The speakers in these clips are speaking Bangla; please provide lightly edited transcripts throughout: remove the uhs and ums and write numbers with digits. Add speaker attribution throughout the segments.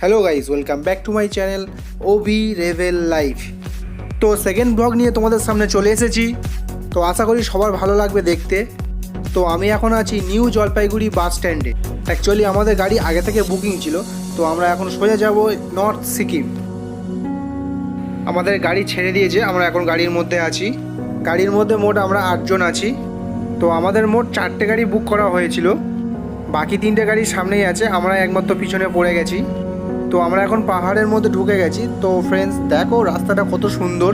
Speaker 1: Hello guys, welcome back to my channel OB revel life. তো সেকেন্ড ব্লগ নিয়ে তোমাদের সামনে চলে এসেছি। তো আশা করি সবার ভালো লাগবে দেখতে। তো আমি এখন আছি নিউ জলপাইগুড়ি বাস স্ট্যান্ডে। অ্যাকচুয়ালি আমাদের গাড়ি আগে থেকে বুকিং ছিল, তো আমরা এখন সোজা যাব নর্থ সিকিম। আমাদের গাড়ি ছেড়ে দিয়েছে, আমরা এখন গাড়ির মধ্যে আছি। গাড়ির মধ্যে মোট আমরা 8 জন আছি। তো আমাদের মোট 4টে গাড়ি বুক করা হয়েছিল, বাকি 3টে গাড়ি সামনেই আছে, আমরা একমাত্র পিছনে পড়ে গেছি। তো আমরা এখন পাহাড়ের মধ্যে ঢুকে গেছি। তো ফ্রেন্ডস দেখো রাস্তাটা কত সুন্দর।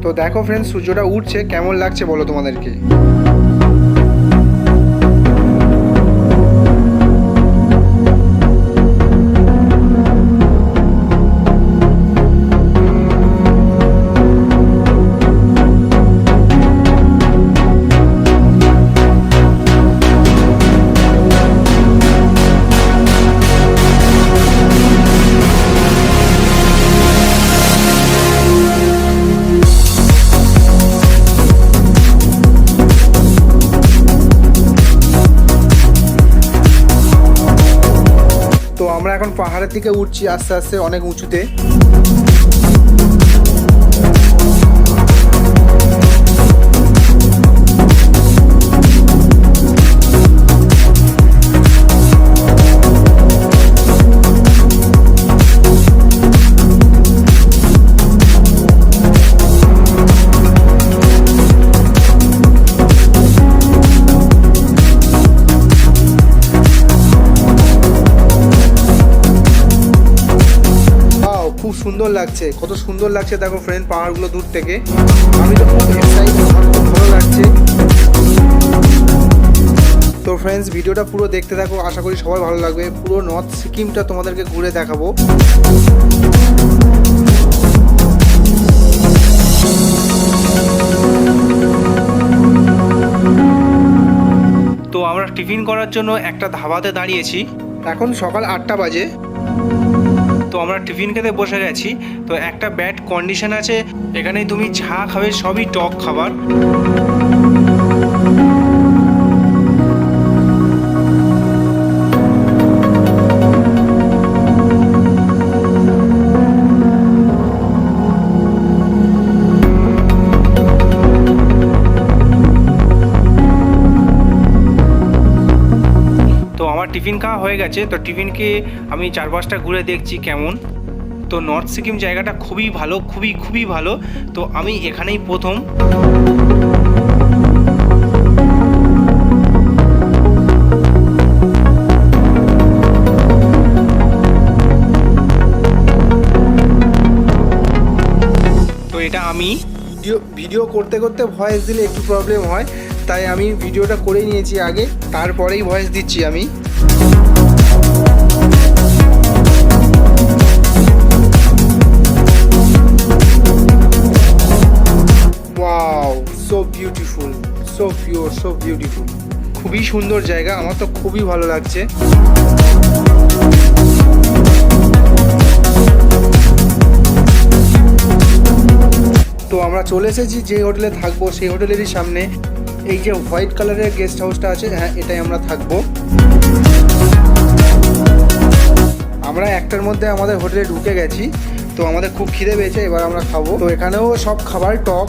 Speaker 1: তো দেখো ফ্রেন্ডস, সূর্যটা উঠছে, কেমন লাগছে বলো তোমাদেরকে। তো আমরা এখন পাহাড়ের দিকে উঠছি আস্তে আস্তে, অনেক উঁচুতে। খুব সুন্দর লাগছে, কত সুন্দর লাগছে দেখো ফ্রেন্ড পাহাড়গুলো দূর থেকে। আমি তো খুব এক্সাইটেড, আমার খুব ভালো লাগছে। তো ফ্রেন্ডস ভিডিওটা পুরো দেখতে থাকো, আশা করি সবার ভালো লাগবে। পুরো নর্থ সিকিমটা তোমাদেরকে ঘুরে দেখাবো। তো আমরা টিফিন করার জন্য একটা ধাবাতে দাঁড়িয়েছি। এখন সকাল 8টা বাজে। তো আমরা টিফিন খেতে বসে গেছি। তো একটা ব্যাড কন্ডিশন আছে, এখানে তুমি যা খাবে সবই টক খাবার। তো আমার টিফিন খাওয়া হয়ে গেছে। তো টিফিনকে আমি 4-5টা ঘুরে দেখছি কেমন। তো নর্থ সিকিম জায়গাটা খুবই ভালো, খুবই ভালো। তো আমি এখানেই প্রথম। তো এটা আমি ভিডিও করতে করতে ভয়েস দিলে একটু প্রবলেম হয়, তাই আমি ভিডিওটা করে নিয়েছি আগে, তারপরেই ভয়েস দিচ্ছি আমি। Wow, so beautiful, so pure, so beautiful. খুবই সুন্দর জায়গা, আমার তো খুবই ভালো লাগছে। তো আমরা চলে এসেছি যে হোটেলে থাকবো, সেই হোটেলেরই সামনে। এই যে হোয়াইট কালারের গেস্ট হাউসটা আছে, হ্যাঁ এটাই আমরা থাকবো। আমরা 1টার মধ্যে আমাদের হোটেলে ঢুকে গেছি। তো আমাদের খুব খিদে পেয়েছে, এবার আমরা খাবো। তো এখানেও সব খাবার টক।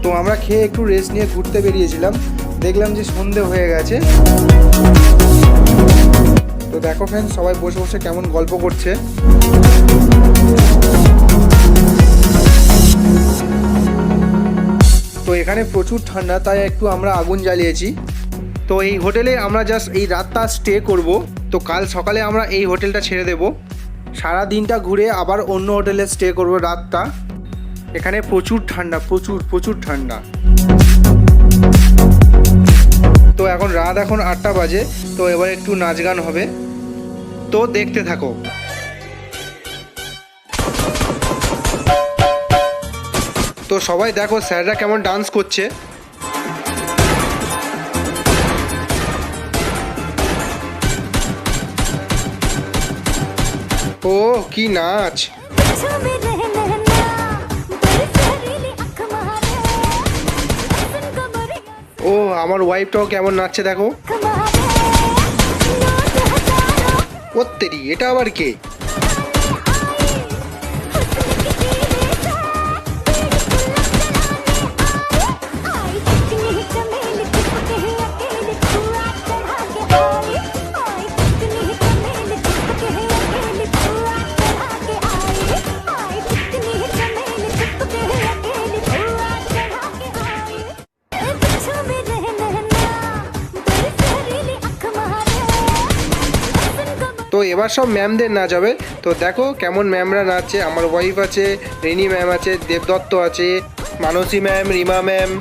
Speaker 1: তো আমরা খেয়ে একটু রেস্ট নিয়ে ঘুরতে বেরিয়েছিলাম, দেখলাম যে সন্ধে হয়ে গেছে। তো দেখো ফ্রেন্ড সবাই বসে বসে কেমন গল্প করছে। তো এখানে প্রচুর ঠান্ডা, তাই একটু আমরা আগুন জ্বালিয়েছি। তো এই হোটেলে আমরা জাস্ট এই রাতটা স্টে করব। তো কাল সকালে আমরা এই হোটেলটা ছেড়ে দেব, সারা দিনটা ঘুরে আবার অন্য হোটেলে স্টে করব রাতটা। এখানে প্রচুর ঠান্ডা, প্রচুর ঠান্ডা। তো এখন রাত 8টা বাজে। তো এবার একটু নাচ গান হবে, তো দেখতে থাকো। তো সবাই দেখো স্যাররা কেমন ডান্স করছে। ও কি নাচ! ও আমার ওয়াইফটাও কেমন নাচছে দেখো। ওত্তেরি, এটা আবার কে? তো এবার সব ম্যামদের নাচ হবে। তো দেখো কেমন ম্যামরা নাচছে। আমার ওয়াইফ আছে, রেনি ম্যাম আছে, দেবদত্ত আছে, মানসী ম্যাম, রিমা ম্যাম।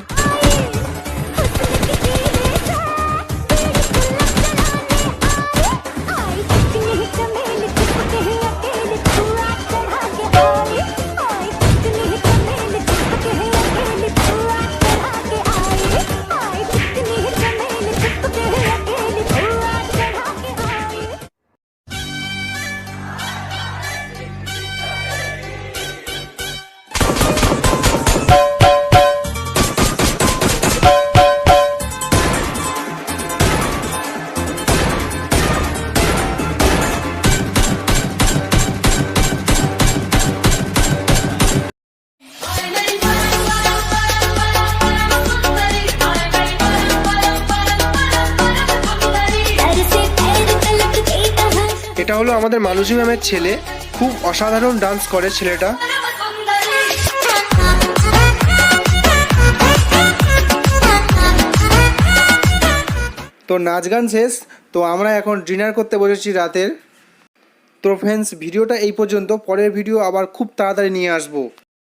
Speaker 1: এটা হলো আমাদের মানসী ম্যামের ছেলে, খুব অসাধারণ ডান্স করে ছেলেটা। তো নাচ গান শেষ, তো আমরা এখন ডিনার করতে বসেছি রাতের। তো ফ্রেন্ডস, ভিডিওটা এই পর্যন্ত। পরের ভিডিও আবার খুব তাড়াতাড়ি নিয়ে আসবো।